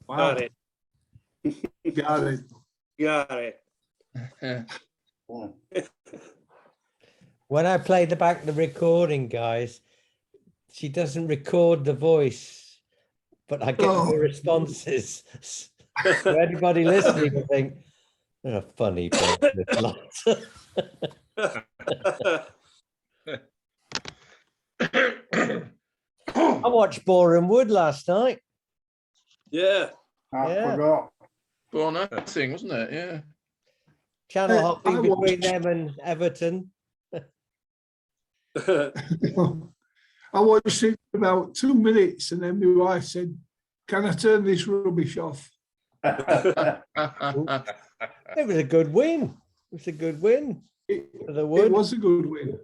Wow. Got it. Got it. Got it. When I play the recording, guys, she doesn't record the voice, but I get the responses. So anybody listening will think, they're a funny bunch, this lot. I watched Boreham Wood last night. Yeah. I Yeah. forgot. Well, nothing, wasn't it? Yeah. Channel I hopping between watched- them and Everton. I watched it for about 2 minutes and then my wife said, "Can I turn this rubbish off?" It was a good win. It was a good win for the It Wood. was a good win.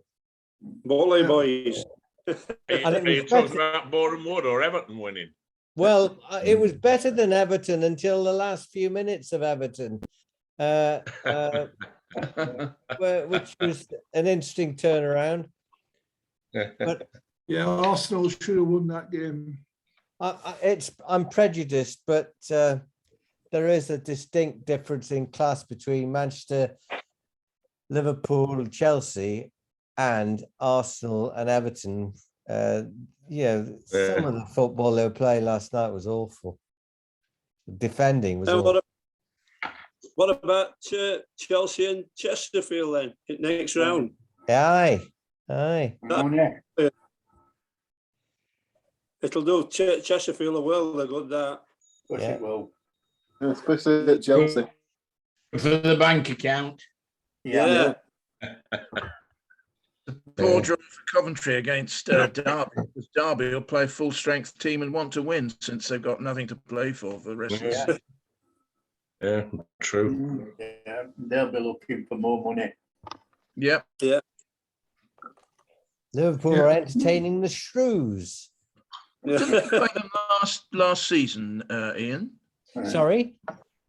Volley Yeah. boys. And it Are you was talking better. about Boreham Wood or Everton winning? Well, it was better than Everton until the last few minutes of Everton, which was an interesting turnaround. But Yeah, Arsenal should have won that game. I'm prejudiced, but there is a distinct difference in class between Manchester, Liverpool, Chelsea, and Arsenal and Everton. Some of the football they were playing last night was awful. Defending was And awful. what about Chelsea and Chesterfield then? Next round. Aye. Money. It'll do Chesterfield a world of good, that. Push Yeah. it will. Especially at Chelsea. For the bank account. Yeah. Poor draw for Coventry against Derby. Because Derby will play a full strength team and want to win since they've got nothing to play for the rest of the season. Yeah, true. Yeah, they'll be looking for more money. Yep. Liverpool are entertaining the Shrews. Didn't they play them last season, Ian? Sorry?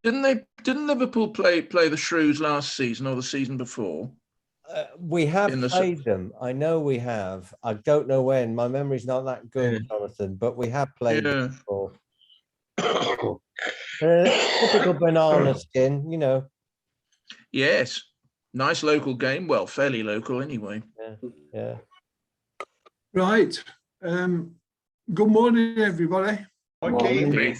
Didn't Liverpool play the Shrews last season or the season before? We have In the played them. I know we have. I don't know when. My memory's not that good, Jonathan, but we have played them before. They're a typical banana skin, you know. Yes. Nice local game. Well, fairly local anyway. Yeah. Right. Good morning, everybody. Morning.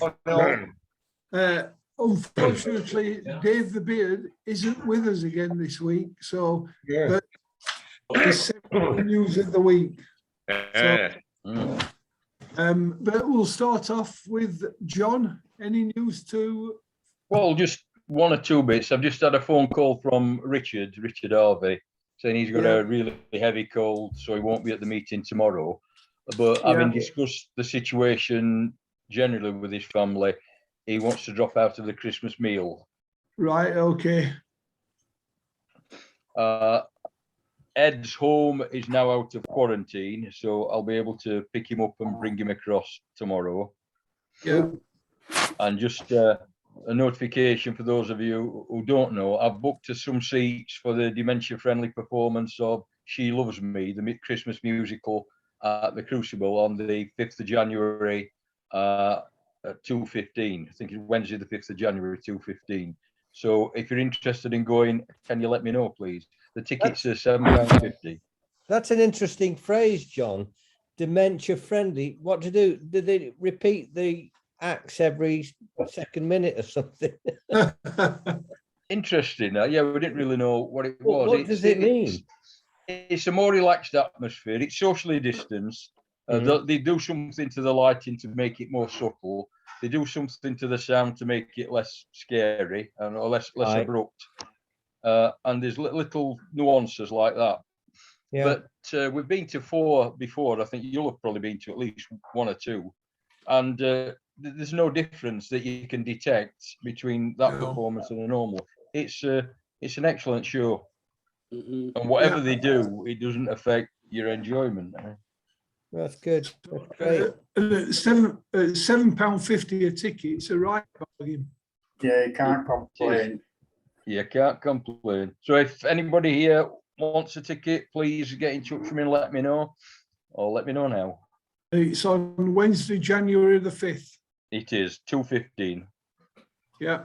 Unfortunately, Dave the Beard isn't with us again this week, so Yeah. he's the news of the week. Yeah. But we'll start off with John. Any news to? Well, just one or two bits. I've just had a phone call from Richard Harvey, saying he's got a really heavy cold, so he won't be at the meeting tomorrow. But having discussed the situation generally with his family, he wants to drop out of the Christmas meal. Right. Okay. Ed's home is now out of quarantine, so I'll be able to pick him up and bring him across tomorrow. Yeah. And just a notification for those of you who don't know, I've booked some seats for the dementia-friendly performance of She Loves Me, the Christmas musical at the Crucible on the 5th of January at 2:15. I think it's Wednesday, the 5th of January, 2:15. So if you're interested in going, can you let me know, please? The tickets are £7.50. That's an interesting phrase, John. Dementia friendly. What to do? Did they repeat the acts every second minute or something? Interesting. Yeah, we didn't really know what it was. What does it mean? It's a more relaxed atmosphere. It's socially distanced. They do something to the lighting to make it more subtle. They do something to the sound to make it less scary and or less abrupt. And there's little nuances like that. Yeah. But we've been to 4 before. I think you'll have probably been to at least 1 or 2. And there's no difference that you can detect between that performance and a normal. It's an excellent show. And whatever they do, it doesn't affect your enjoyment. That's good. That's great. £7.50 a ticket. It's a right bargain. Yeah, you can't complain. You can't complain. So if anybody here wants a ticket, please get in touch with me and let me know. Or let me know now. It's on Wednesday, January the 5th. It is 2:15. Yeah.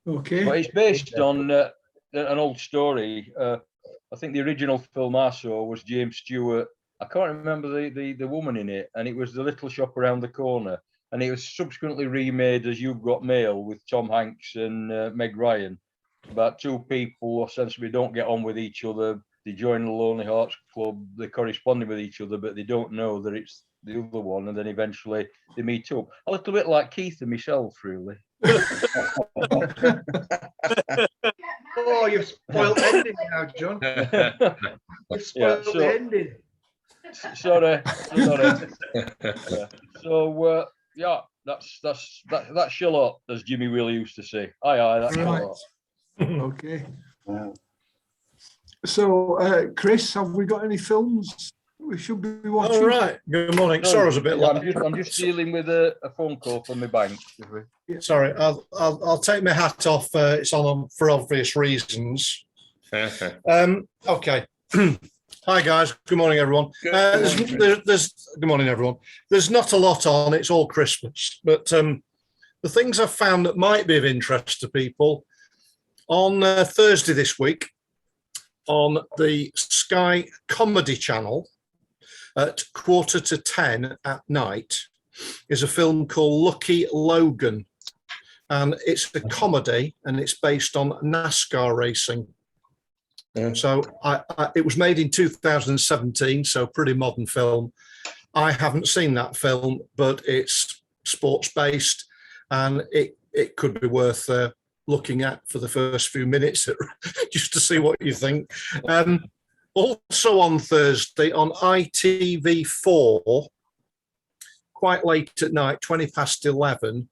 Okay. But it's based on an old story. I think the original film I saw was James Stewart. I can't remember the woman in it, and it was The Little Shop Around the Corner. And it was subsequently remade as You've Got Mail with Tom Hanks and Meg Ryan. About two people ostensibly don't get on with each other. They join the Lonely Hearts Club. They're corresponding with each other, but they don't know that it's the other one. And then eventually they meet up. A little bit like Keith and myself, really. Oh, you've spoiled the ending now, John. You've spoiled so- the ending. Sorry. Yeah. So yeah, that's Charlotte, as Jimmy Will used to say. Aye, that's Right. Charlotte. Okay. Yeah. So, Chris, have we got any films we should be watching? All right. Good morning. No, Sorry, I was a bit yeah, late. I'm just dealing with a phone call from my bank. Sorry, I'll take my hat off. It's on for obvious reasons. Okay. Hi guys. Good morning, everyone. There's good morning, everyone. There's not a lot on. It's all Christmas, but the things I've found that might be of interest to people on Thursday this week on the Sky Comedy Channel at 9:45 at night is a film called Lucky Logan, and it's a comedy and it's based on NASCAR racing. So it was made in 2017, so pretty modern film. I haven't seen that film, but it's sports based, and it could be worth looking at for the first few minutes just to see what you think. Also on Thursday on ITV4, quite late at night, 11:20,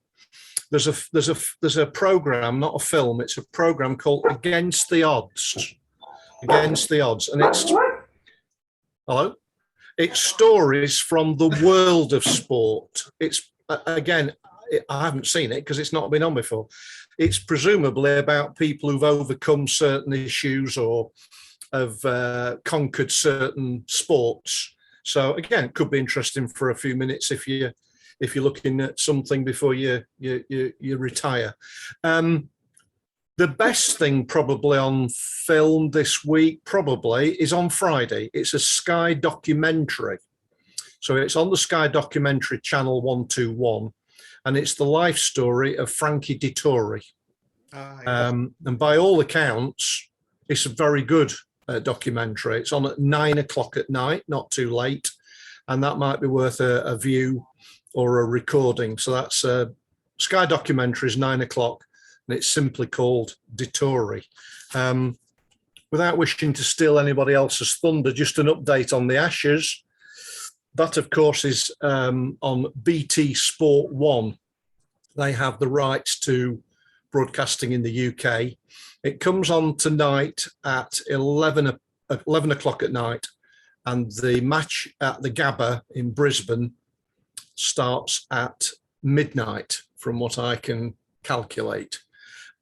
there's a program, not a film. It's a program called Against the Odds. Against the Odds, and it's stories from the world of sport. It's again, I haven't seen it because it's not been on before. It's presumably about people who've overcome certain issues or have conquered certain sports. So again, it could be interesting for a few minutes if you're looking at something before you retire. The best thing probably on film this week probably is on Friday. It's a Sky documentary. So it's on the Sky documentary channel 121, and it's the life story of Frankie Dettori. And by all accounts, it's a very good documentary. It's on at 9:00 at night, not too late, and that might be worth a view or a recording. So that's Sky documentary is 9:00. And it's simply called Dettori. Without wishing to steal anybody else's thunder, just an update on the Ashes. That, of course, is on BT Sport 1. They have the rights to broadcasting in the UK. It comes on tonight at 11 o'clock at night, and the match at the Gabba in Brisbane starts at midnight, from what I can calculate.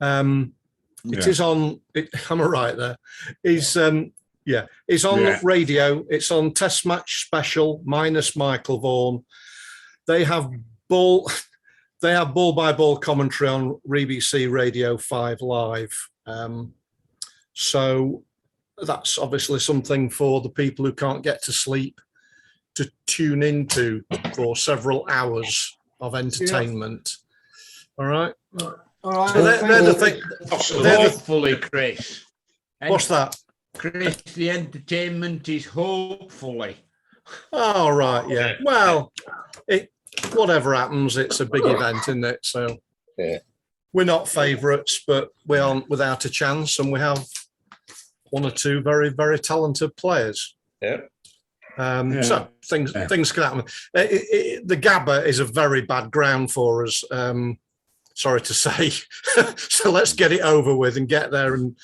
It is on. Am I right there? It's on radio. It's on Test Match Special minus Michael Vaughan. They have ball by ball commentary on BBC Radio 5 Live. So that's obviously something for the people who can't get to sleep to tune into for several hours of entertainment. All right. All right. So they're the thing. Hopefully, Chris. What's that? Chris, the entertainment is hopefully. Oh, right, yeah. Well, whatever happens, it's a big event, isn't it? So we're not favourites, but we aren't without a chance, and we have one or two very, very talented players. So things can happen. The Gabba is a very bad ground for us. Sorry to say. So let's get it over with and get there and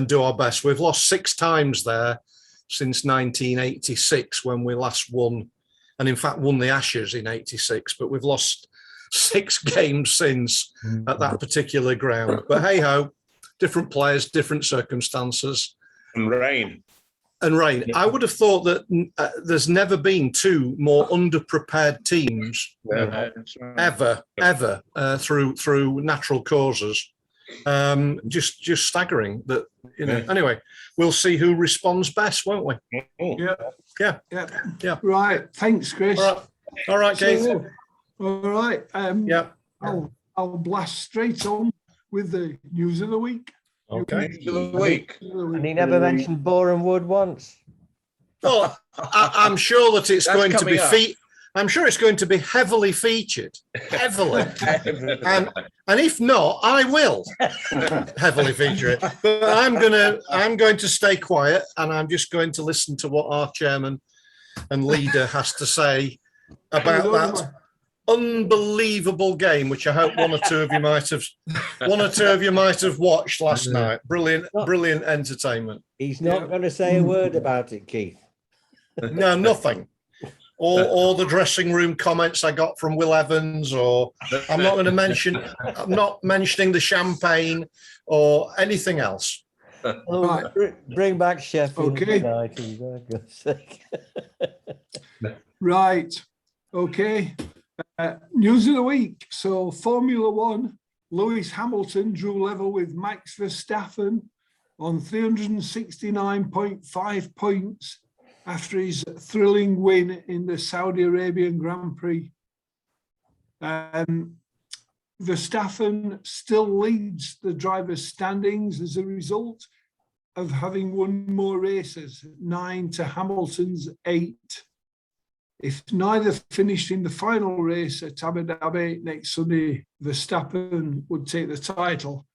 do our best. We've lost 6 times there since 1986 when we last won, and in fact won the Ashes in 86, but we've lost 6 games since at that particular ground. But hey ho, different players, different circumstances. And rain. and rain. I would have thought that there's never been two more underprepared teams That's right. ever through natural causes. Just staggering that, you know. Anyway, we'll see who responds best, won't we? Yeah. Yeah. Right. Thanks, Chris. All right, Keith. So, all right. Yeah. I'll blast straight on with the news of the week. Okay. News of the week. And he never mentioned Boreham Wood once. Well, I'm sure that it's That's going to be coming up. I'm sure it's going to be heavily featured, heavily. and if not, I will heavily feature it. But I'm going to stay quiet, and I'm just going to listen to what our chairman and leader has to say about that unbelievable game, which I hope one or two of you might have watched last night. Brilliant entertainment. He's not going to say a word about it, Keith. No, nothing. Or the dressing room comments I got from Will Evans, or I'm not mentioning the champagne or anything else. Oh, Right. bring back Sheffield Okay. United, for God's sake. Right. Okay. News of the week. So Formula One, Lewis Hamilton drew level with Max Verstappen on 369.5 points after his thrilling win in the Saudi Arabian Grand Prix. Verstappen still leads the drivers' standings as a result of having won more races, 9 to Hamilton's 8. If neither finished in the final race at Abu Dhabi next Sunday, Verstappen would take the title.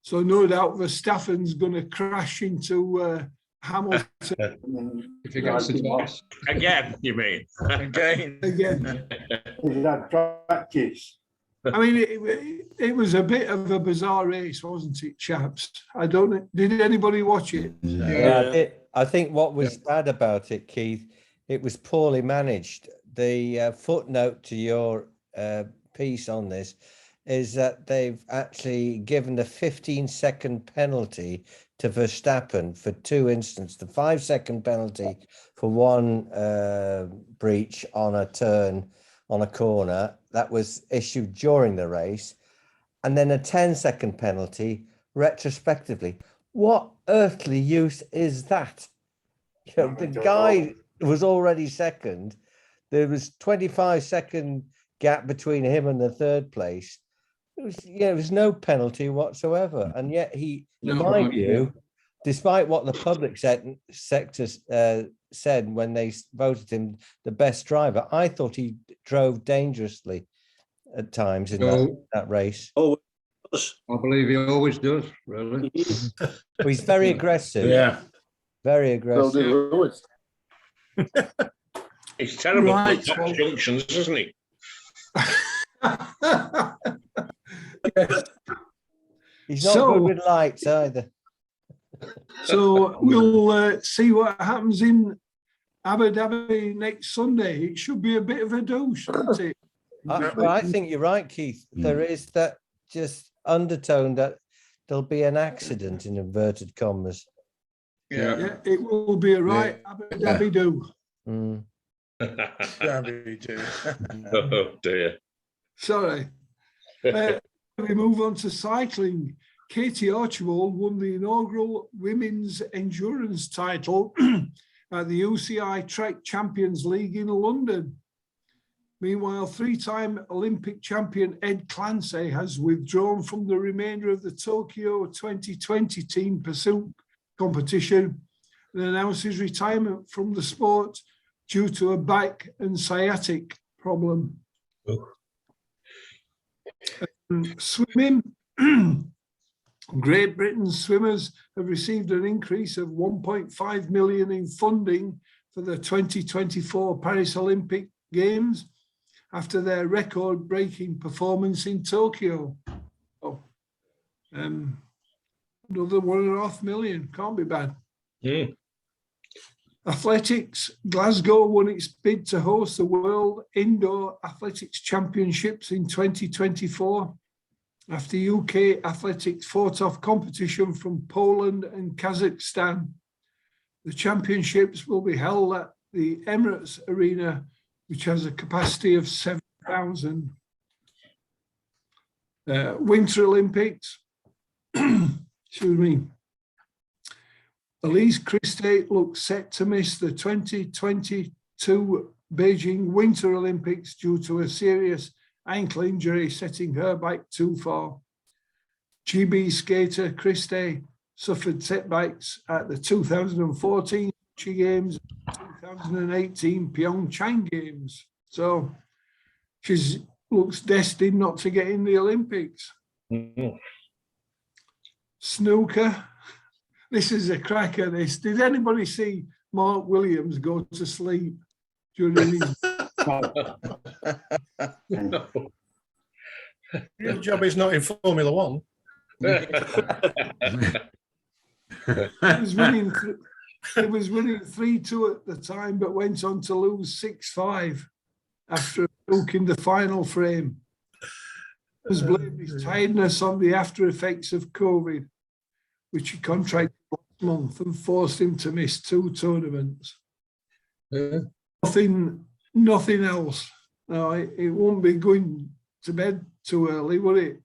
So no doubt Verstappen's going to crash into Hamilton If he gets the boss. Again, you mean? Again. again. That practice. I mean, it was a bit of a bizarre race, wasn't it, chaps? I don't know. Did anybody watch it? Yeah, I think what was bad about it, Keith, it was poorly managed. The footnote to your piece on this is that they've actually given a 15-second penalty to Verstappen for 2 instances, the 5-second penalty for one breach on a turn on a corner that was issued during the race, and then a 10-second penalty retrospectively. What earthly use is that? You know, the guy was already second. There was 25-second gap between him and the third place. It was no penalty whatsoever, and yet he, in my view, despite what the public sector said when they voted him the best driver, I thought he drove dangerously at times in that race. Oh, I believe he always does, really. Well, he's very aggressive. Yeah. Very Well, aggressive. do Lewis. He's terrible Right, at well- junctions, isn't he? He's not So- good with lights either. So we'll see what happens in Abu Dhabi next Sunday. It should be a bit of a do, shouldn't it? Well, I think you're right, Keith. There is that just undertone that there'll be an accident in inverted commas. Yeah. Yeah, it will be a right Abu Dhabi do. Mm. Derby too. Oh dear. Sorry. We move on to cycling. Katie Archibald won the inaugural women's endurance title at the UCI Trek Champions League in London. Meanwhile, 3-time Olympic champion Ed Clancy has withdrawn from the remainder of the Tokyo 2020 team pursuit competition and announced his retirement from the sport due to a back and sciatic problem. Swimming. Great Britain's swimmers have received an increase of 1.5 million in funding for the 2024 Paris Olympic Games after their record-breaking performance in Tokyo. Another 1.5 million, can't be bad. Mm. Athletics, Glasgow won its bid to host the World Indoor Athletics Championships in 2024 after UK athletics fought off competition from Poland and Kazakhstan. The championships will be held at the Emirates Arena, which has a capacity of 7,000. Winter Olympics, excuse me. Elise Christie looks set to miss the 2022 Beijing Winter Olympics due to a serious ankle injury setting her back too far. GB skater Christie suffered setbacks at the 2014 Sochi Games, 2018 Pyeongchang Games. So she looks destined not to get in the Olympics. Snooker. This is a cracker, this. Did anybody see Mark Williams go to sleep during his... Your job is not in Formula One. He was winning 3-2 at the time, but went on to lose 6-5 after a fluke in the final frame. Has blamed his tiredness on the after effects of COVID, which he contracted last month and forced him to miss 2 tournaments. Nothing else. No, it won't be going to bed too early, will it?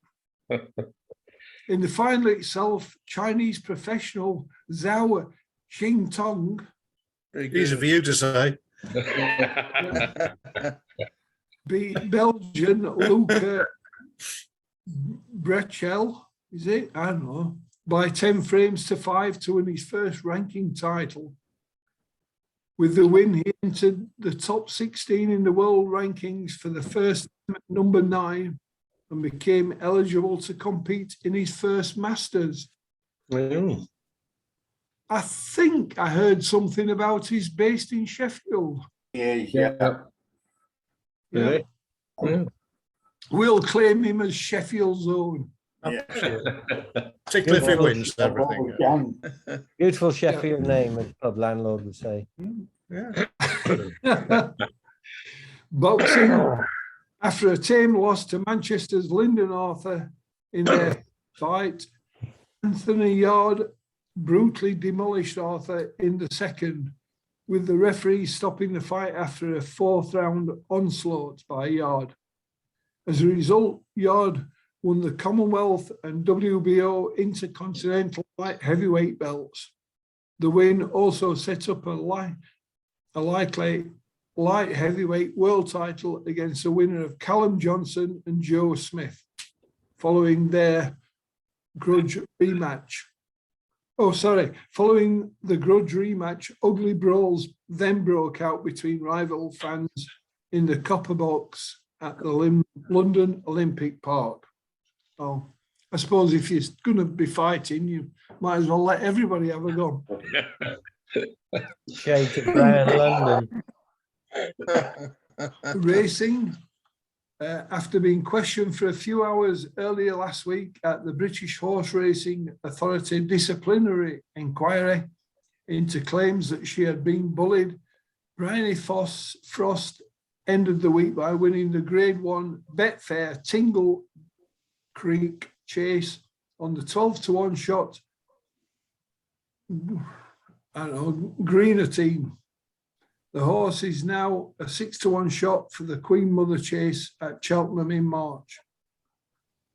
In the final itself, Chinese professional Zhao Xingtong. Easy for you to say. Beat Belgian Luca Brechel, is it? I don't know. By 10 frames to 5 to win his first ranking title. With the win, he entered the top 16 in the world rankings for the first time at number 9 and became eligible to compete in his first Masters. I think I heard something about he's based in Sheffield. Yeah. We'll claim him as Sheffield's own. Particularly if he wins everything. Beautiful Sheffield name, as the pub landlord would say. Boxing. After a tame loss to Manchester's Lyndon Arthur in their fight, Anthony Yard brutally demolished Arthur in the second, with the referee stopping the fight after a 4th round onslaught by Yard. As a result, Yard won the Commonwealth and WBO Intercontinental Light Heavyweight belts. The win also set up a likely light heavyweight world title against the winner of Callum Johnson and Joe Smith, following their grudge rematch. Following the grudge rematch, ugly brawls then broke out between rival fans in the Copper Box at the London Olympic Park. Oh, I suppose if you're going to be fighting, you might as well let everybody have a go. Shade to Brown, London. Racing. After being questioned for a few hours earlier last week at the British Horse Racing Authority disciplinary inquiry into claims that she had been bullied, Bryony Frost ended the week by winning the Grade 1 Betfair Tingle Creek Chase on the 12-to-1 shot. Greener team. The horse is now a 6-to-1 shot for the Queen Mother Chase at Cheltenham in March.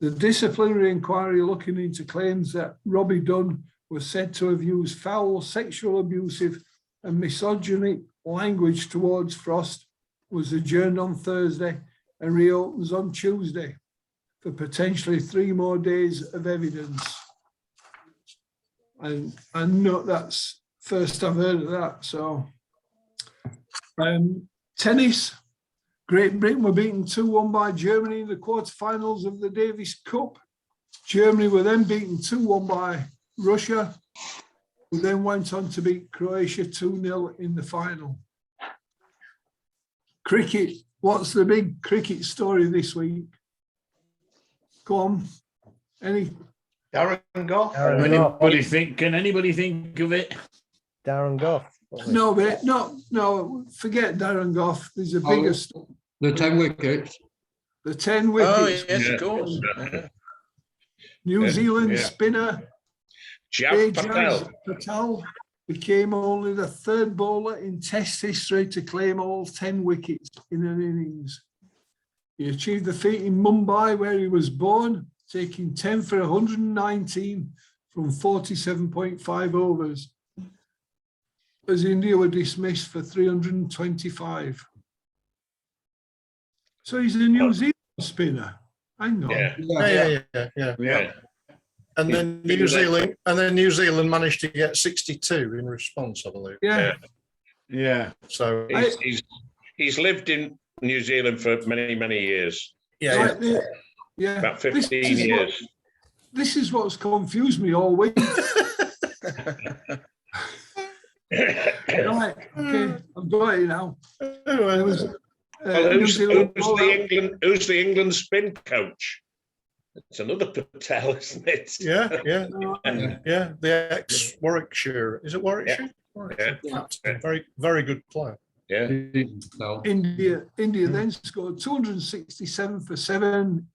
The disciplinary inquiry looking into claims that Robbie Dunn was said to have used foul, sexual, abusive and misogynic language towards Frost was adjourned on Thursday and reopens on Tuesday for potentially 3 more days of evidence. And I know that's first I've heard of that, so... tennis. Great Britain were beaten 2-1 by Germany in the quarterfinals of the Davis Cup. Germany were then beaten 2-1 by Russia, who then went on to beat Croatia 2-0 in the final. Cricket. What's the big cricket story this week? Go on. Any? Darren Goff. Can anybody think of it? Darren Goff. No, but no, forget Darren Goff. There's a bigger story. The 10 wickets. The 10 wickets. Oh, yes, of course. New Zealand spinner Jav Patel. Patel became only the third bowler in Test history to claim all 10 wickets in an innings. He achieved the feat in Mumbai, where he was born, taking 10 for 119 from 47.5 overs, as India were dismissed for 325. So he's a New Zealand spinner. Hang on. Yeah. And then New Zealand managed to get 62 in response, I believe. Yeah. Yeah. So He's lived in New Zealand for many, many years. Right there. Yeah. About This 15 is what- years. This is what's confused me all week. Right, okay, I've got it now. There was, Well, New who's Zealand who's the England spin coach? It's another Patel, isn't it? yeah. bowler- The ex-Warwickshire. Is it Warwickshire? Warwickshire. Captain. Very, very good player. Yeah. India then scored 267 for 7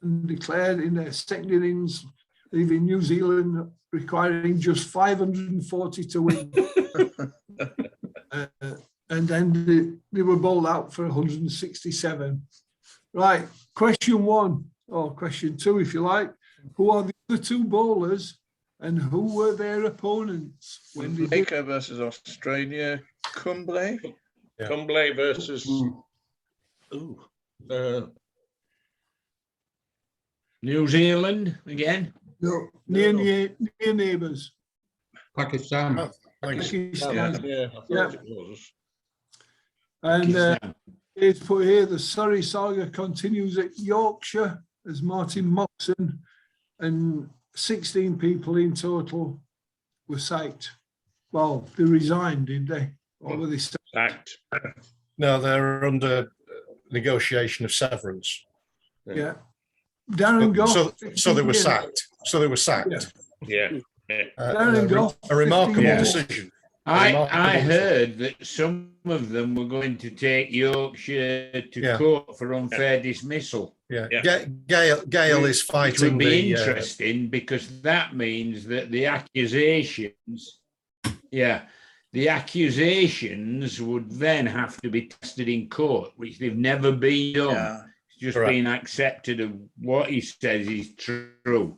and declared in their second innings, leaving New Zealand requiring just 540 to win. And then they were bowled out for 167. Right, question 1, or question 2, if you like. Who are the other 2 bowlers and who were their opponents? When did they- Baker versus Australia. Kumble. Yeah. Kumble versus. New Zealand again. No, near neighbours. Pakistan. I think Pakistan. Yeah, I thought Yeah. it was. And Pakistan. it's put here, the Surrey saga continues at Yorkshire as Martin Moxon and 16 people in total were sacked. Well, they resigned, did they? Or were they sacked? Sacked. No, they're under negotiation of severance. Yeah. Darren Goff. So they were 15 sacked. So they were sacked. Yeah. Darren Goff, A remarkable 15 decision. I Remarkable heard that some of them were going to take Yorkshire to Yeah. court for unfair dismissal. Yeah. Yeah. Gale is Which fighting would be the. interesting because that means that the accusations, the accusations would then have to be tested in court, which they've never been done. Yeah. It's just Correct. been accepted of what he says is true.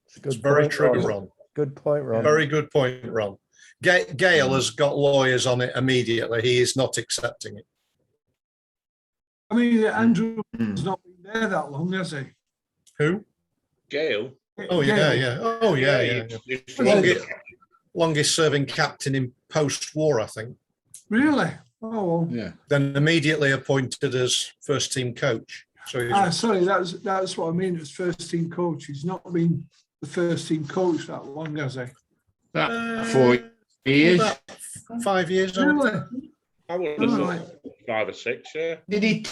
It's a It's good very point, true, Ron. Ron. Good point, Ron. Very good point, Ron. Gale has got lawyers on it immediately. He is not accepting it. I mean, Andrew Mm. has not been there that long, has he? Who? Gale. Oh yeah, yeah. Oh yeah, yeah. It's Longest serving captain in post-war, I think. Really? Oh, well. Yeah. Then immediately appointed as first team coach. So he's, Sorry, that's what I mean. It's first team coach. He's not been the first team coach that long, has he? That 4 years. about 5 years. I would Really? think. I would have All right. thought 5 or 6, yeah. Did he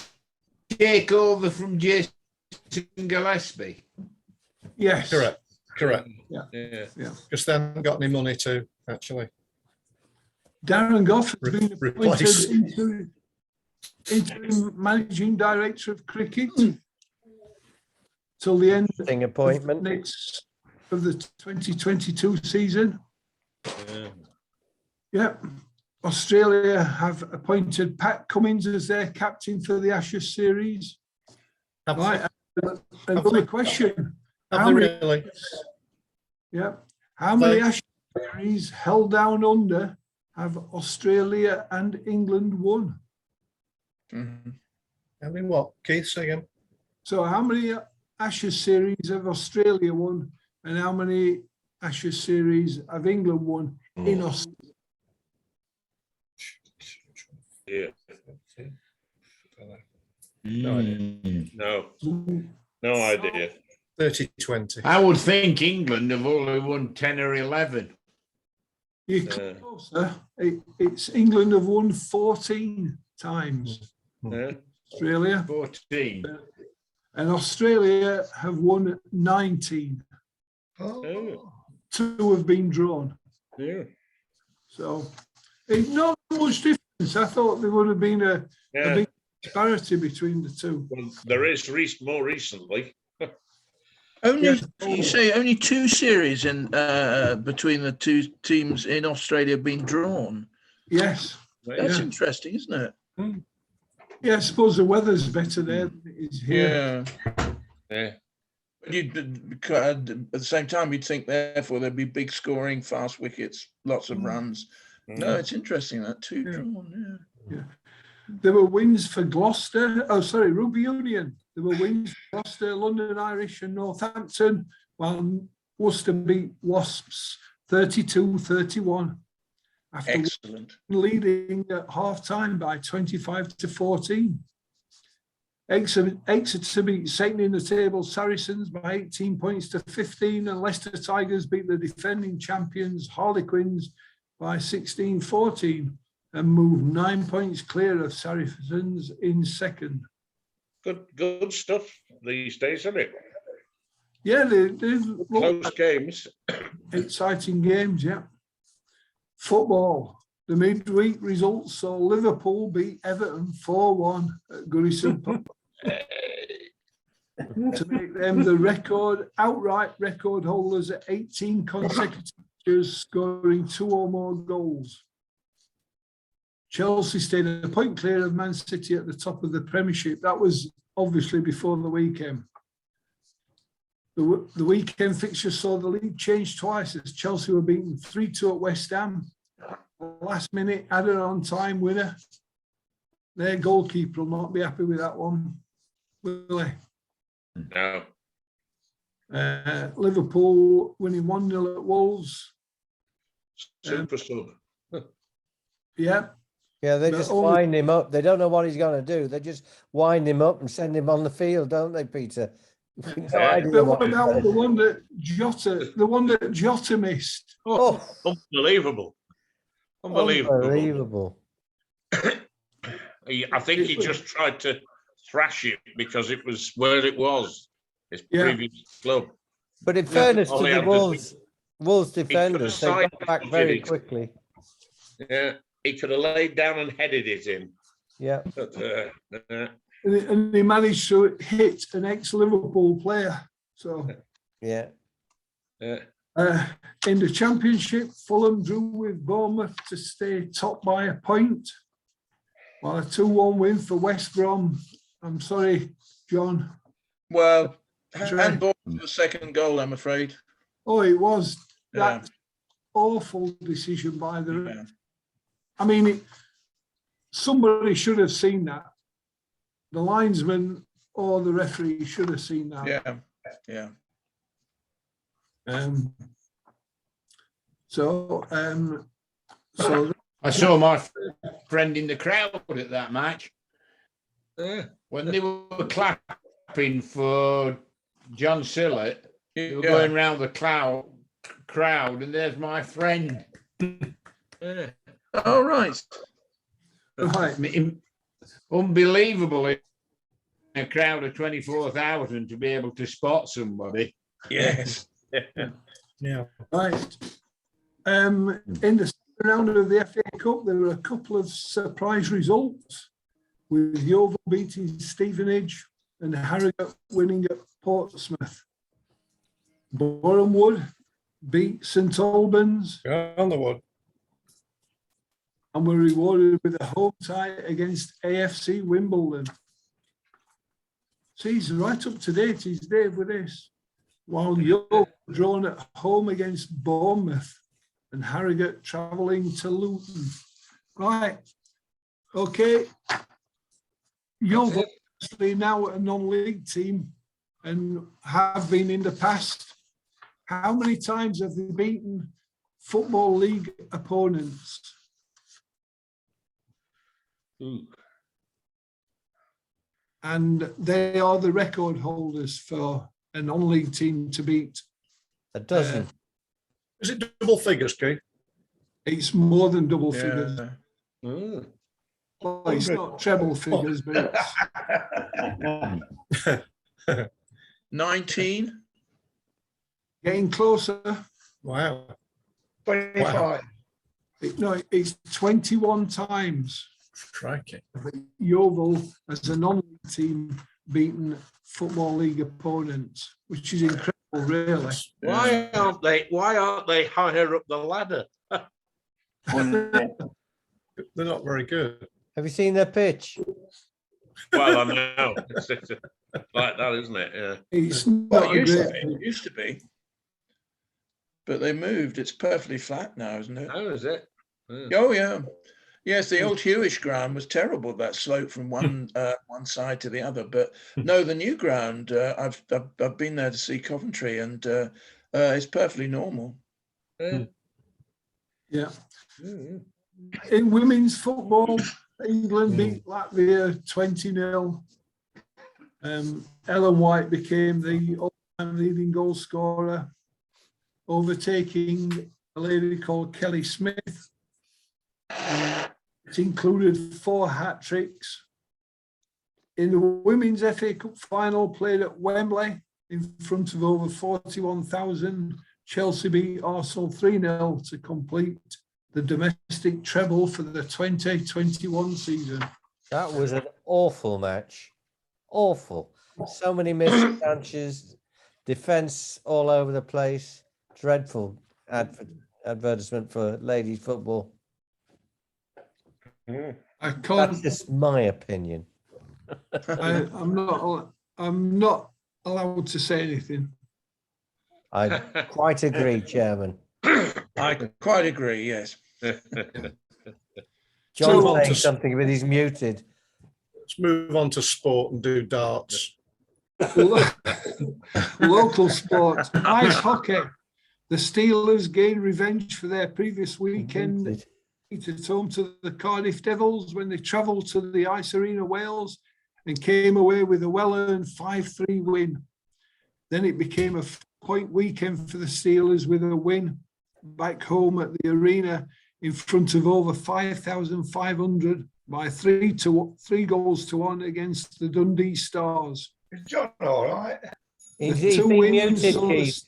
take over from Jason Gillespie? Yes. Correct. Yeah. Because they haven't got any money to actually. Darren Goff has been Replace. appointed interim managing director of cricket till the end Thing appointment. next of the 2022 season. Yeah. Yep. Australia have appointed Pat Cummins as their captain for the Ashes series. Have, Right. Have Another they- question. have How they many- really? Yeah. How many They- Ashes series held down under have Australia and England won? Mhm. I mean, what? Keith, say again. So how many Ashes series have Australia won and how many Ashes series have England won in Australia? Yeah. No idea. No idea. 30-20. I would think England have only won 10 or 11. You're closer. It's England have won 14 times. Yeah. Australia 14. and Australia have won 19. Oh. 2 have been drawn. Yeah. So it's not much difference. I thought there would have been a Yeah. big disparity between the two. Well, there is more recently. Only Yes. you say only 2 series in between the 2 teams in Australia have been drawn. Yes. That's Yeah. interesting, isn't it? Yeah, I suppose the weather's better there than it is here. Yeah. But at the same time, you'd think therefore there'd be big scoring, fast wickets, lots of runs. No, it's interesting that 2 Yeah. drawn. Yeah. There were wins for Gloucester. Oh, sorry, Rugby Union. There were wins for Gloucester, London Irish and Northampton, while Worcester beat Wasps 32-31 after Excellent. leading at half-time by 25-14. Exeter beat second in the table Saracens by 18 points to 15, and Leicester Tigers beat the defending champions Harlequins by 16-14 and moved 9 points clear of Saracens in second. Good stuff these days, isn't it? Yeah, they Close games. exciting games, yeah. Football. The midweek results saw Liverpool beat Everton 4-1 at Goodison Park to make them the outright record holders at 18 consecutive years, scoring 2 or more goals. Chelsea stayed a point clear of Man City at the top of the Premiership. That was obviously before the weekend. The weekend fixture saw the league change twice as Chelsea were beaten 3-2 at West Ham. Last minute added on time winner. Their goalkeeper will not be happy with that one, will he? No. Liverpool winning 1-0 at Wolves. Super sub. Yeah. Yeah, they But just only- wind him up. They don't know what he's going to do. They just wind him up and send him on the field, don't they, Peter? No idea But what what he's about gonna the do. one that Jota missed? Oh, Unbelievable. unbelievable. I think he just tried to thrash it because it was where it was, his Yeah. previous club. But in fairness to All he the had to do- Wolves could've defenders, they got back sidestepped very it. quickly. Yeah, he could have laid down and headed it in. Yeah. But, And he managed to hit an ex-Liverpool player. So Yeah. in the Championship, Fulham drew with Bournemouth to stay top by a point, while a 2-1 win for West Brom. I'm sorry, John. Well, Sure. handball for the second goal, I'm afraid. Oh, it was Yeah. that awful decision by the. Yeah. I mean, somebody should have seen that. The linesman or the referee should have seen that. Yeah. So I saw my friend in the crowd at that match Yeah. when they were clapping for John Sillett. They were Yeah. going round the crowd, and there's my friend. Yeah. All right. right, Unbelievable in a crowd of 24,000 to be able to spot somebody. Yes. Yeah. right. In the second round of the FA Cup, there were a couple of surprise results, with Yeovil beating Stevenage and Harrogate winning at Portsmouth. Bournemouth beat St Albans On the wood. and were rewarded with a home tie against AFC Wimbledon. So he's right up to date, he's Dave with this. While Yeovil drawn at home against Bournemouth and Harrogate travelling to Luton. Right, okay. Yeovil obviously now a non-league team and have been in the past. How many times have they beaten Football League opponents? Ooh. And they are the record holders for a non-league team to beat. A dozen. Is it double figures, Keith? It's more than double Yeah. figures. Mm. Well, it's not treble figures, but it's 19. getting closer. Wow. 25. It's 21 times Crikey. Yeovil as a non-league team beaten Football League opponents, which is incredible, really. Why aren't they higher up the ladder? They're not very good. Have you seen their pitch? Well, I know. It's like that, isn't it? Yeah. It's Well, not a great it used to be. But they moved. It's perfectly flat now, isn't it? How is it? Oh, yeah. Yes, the old Hewish ground was terrible, that slope from one side to the other. But no, the new ground, I've been there to see Coventry, and it's perfectly normal. Yeah. In women's football, England beat Latvia 20-0. Ellen White became the all-time leading goal scorer, overtaking a lady called Kelly Smith. It included 4 hat-tricks. In the Women's FA Cup final played at Wembley in front of over 41,000, Chelsea beat Arsenal 3-0 to complete the domestic treble for the 2021 season. That was an awful match. Awful. So many missed chances, defence all over the place. Dreadful advertisement for ladies football. I can't. That's just my opinion. I'm not allowed to say anything. I quite agree, Chairman. I quite agree, yes. John's So- saying something, but he's muted. Let's move on to sport and do darts. Local sport, ice hockey. The Steelers gained revenge for their previous weekend at home to the Cardiff Devils when they travelled to the Ice Arena, Wales, and came away with a well-earned 5-3 win. Then it became a 4-point weekend for the Steelers with a win back home at the arena in front of over 5,500 by 3 goals to 1 against the Dundee Stars. Is John all right? He's The two been wins muted, saw the- Keith.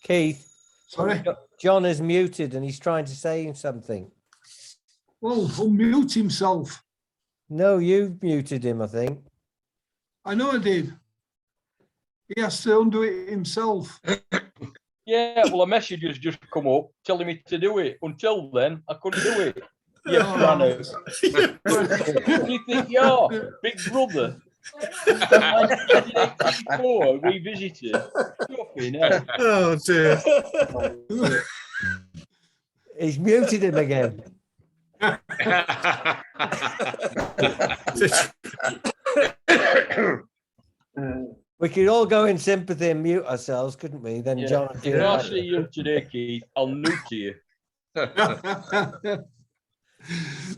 Keith, Sorry? John is muted and he's trying to say something. Well, unmute himself. No, you muted him, I think. I know I did. He has to undo it himself. Yeah, well, a message has just come up telling me to do it. Until then, I couldn't do it. Yeah, Who do you think you are? Big brother? 1984, revisited. Fucking hell. Oh dear. He's muted him again. We could all go in sympathy and mute ourselves, couldn't we? Then Yeah. John would do When I that. see you today, Keith, I'll nuke to you.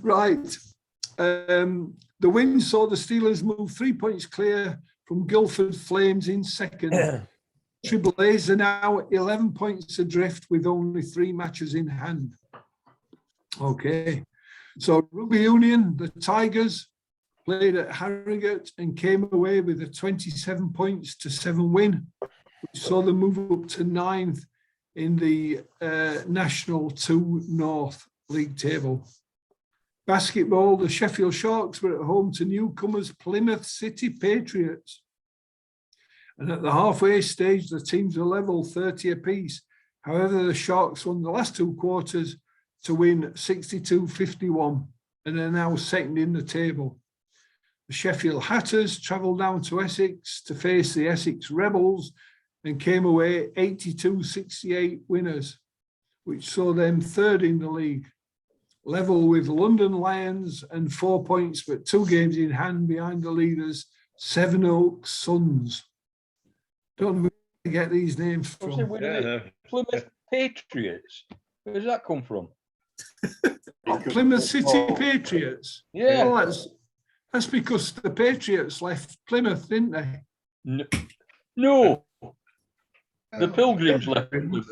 Right. The win saw the Steelers move 3 points clear from Guildford Flames in second. Triple A's are now 11 points adrift with only 3 matches in hand. Okay. So Rugby Union, the Tigers, played at Harrogate and came away with a 27 points to 7 win, which saw them move up to 9th in the National 2 North League table. Basketball, the Sheffield Sharks were at home to newcomers Plymouth City Patriots. And at the halfway stage, the teams are level 30 apiece. However, the Sharks won the last 2 quarters to win 62-51 and are now second in the table. The Sheffield Hatters travelled down to Essex to face the Essex Rebels and came away 82-68 winners, which saw them third in the league, level with London Lions and 4 points, but 2 games in hand behind the leaders, Sevenoaks Suns. Don't know where to get these names I said, from. where did it- Plymouth Patriots. Where does that come from? Plymouth City Patriots. Yeah. Well, that's because the Patriots left Plymouth, didn't they? No. The Pilgrims left Plymouth.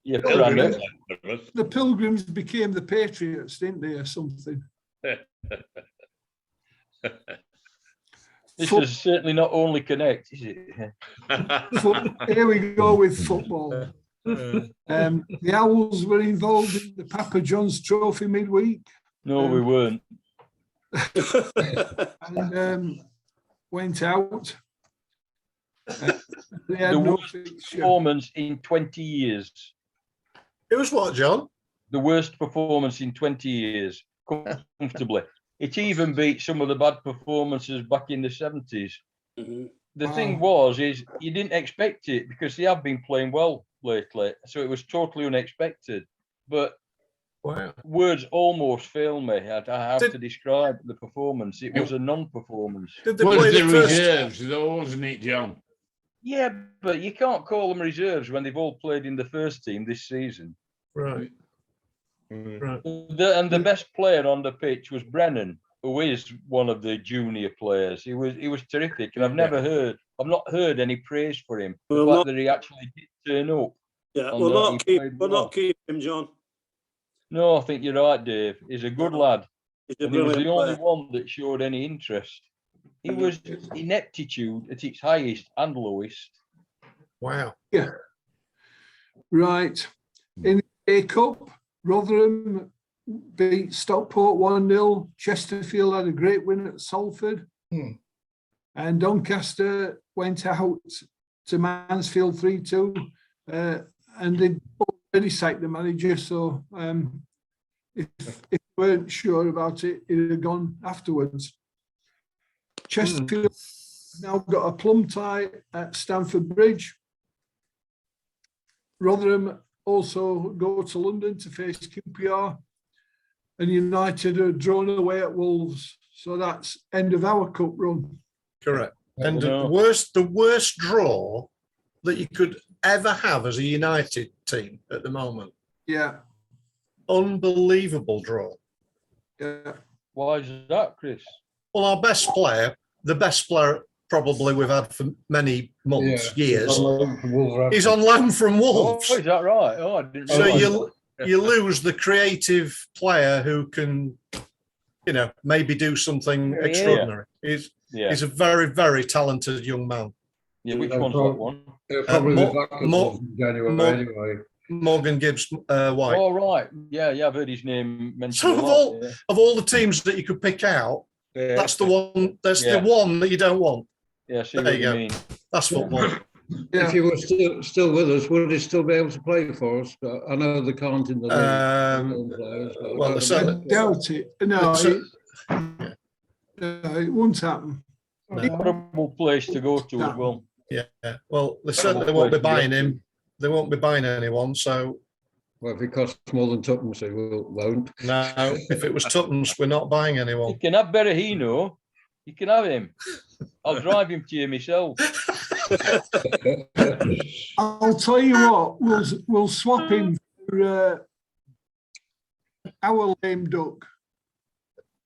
Yeah, Pilgrims. Brandon. The Pilgrims became the Patriots, didn't they, or something? This Foot- is certainly not only Connect, is it? Here we go with football. The Owls were involved in the Papa John's Trophy midweek No, we weren't. and went out. They had The no worst fixture. performance in 20 years. It was what, John? The worst performance in 20 years, comfortably. It even beat some of the bad performances back in the 70s. Mhm. The thing Wow. is you didn't expect it because they have been playing well lately. So it was totally unexpected. But Wow. words almost fail me. I have Did- to describe the performance. It was a non-performance. Did they Was play the the first? reserves though, wasn't it, John? Yeah, but you can't call them reserves when they've all played in the first team this season. Right. Mm. Right. The best player on the pitch was Brennan, who is one of the junior players. He was terrific, and I've not heard any praise for him. The Well, fact that he actually did turn up. Yeah, On we'll the- not he keep, played we'll well. not keep him, John. No, I think you're right, Dave. He's a good lad, He's a and he was brilliant the only player. one that showed any interest. He was ineptitude at its highest and lowest. Wow. Right. In the A Cup, Rotherham beat Stockport 1-0. Chesterfield had a great win at Salford. And Doncaster went out to Mansfield 3-2. And they'd already sacked the manager. So if you weren't sure about it, it had gone afterwards. Chesterfield now got a plum tie at Stamford Bridge. Rotherham also go to London to face QPR, and United are drawn away at Wolves. So that's end of our cup run. Correct. And know. the worst draw that you could ever have as a United team at the moment. Yeah, Unbelievable draw. yeah. Why is that, Chris? Well, our best player, the best player probably we've had for many months, years, he's on loan from Wolves. Oh, is that right? Oh, I didn't So realise you lose the creative player who can, maybe do something Yeah. extraordinary. Yeah, He's a very, very talented young man. yeah. Which one's that one? probably be back in January anyway. Morgan Gibbs White. Oh, right. Yeah, I've heard his name mentioned. So a lot, of all the teams that you could pick out, that's the one. That's the one that you don't want. yeah, see There what you you go. mean. That's football. Yeah. If he was still with us, would he still be able to play for us? I know they can't in the league. Well, I certainly, doubt it. No, So- it won't happen. Incredible place to go to as well. yeah. Well, they certainly won't be buying him. They won't be buying anyone. So Well, if it costs more than Tuppence, he won't. no, if it was Tuppence, we're not buying You anyone. can have Berahino. You can have him. I'll drive him to you myself. I'll tell you what, we'll swap him for our lame duck.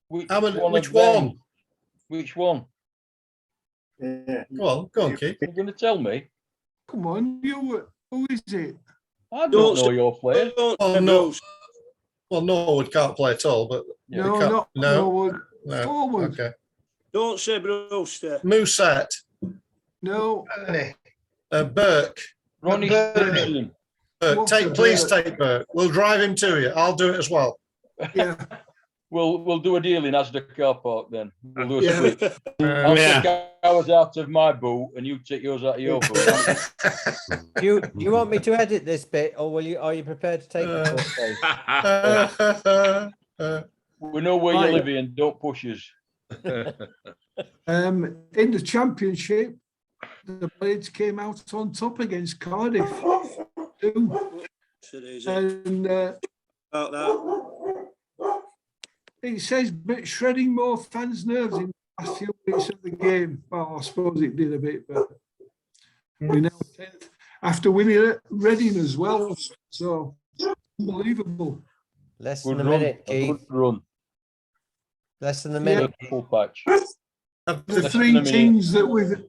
Which Which of them? one? Which one? Yeah. Go on, Keith. You're going to tell me? Come on, who is it? I don't know your players. Don't Oh, say no. Bruce. Well, Norwood can't play at all, but Yeah. No, we can't- not no. Norwood. no. Forward. Okay. Don't say Bruce there. Mousset, No, Burke. Ronnie Simpson. Burke. What's a Please Burke? take Burke. We'll drive him to you. I'll do it as well. yeah, We'll do a deal in Asda car park then. We'll do a Yeah. split. I'll Yeah. take ours out of my boot and you take yours out of your boot. Do you want me to edit this bit, or are you prepared to take it? We know where Right. you're living. Don't push us. in the championship, the Blades came out on top against Cardiff. Too. Said easy And about that. it says, but shredding more fans' nerves in the last few minutes of the game. Well, I suppose it did a bit, but we now 10th after winning at Reading as well. So unbelievable. Less than Good a run. minute, A Keith. good run. Less than a minute. Full patch. The Less three than a minute. teams that we've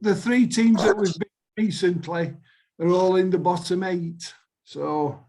beat recently are all in the bottom 8. So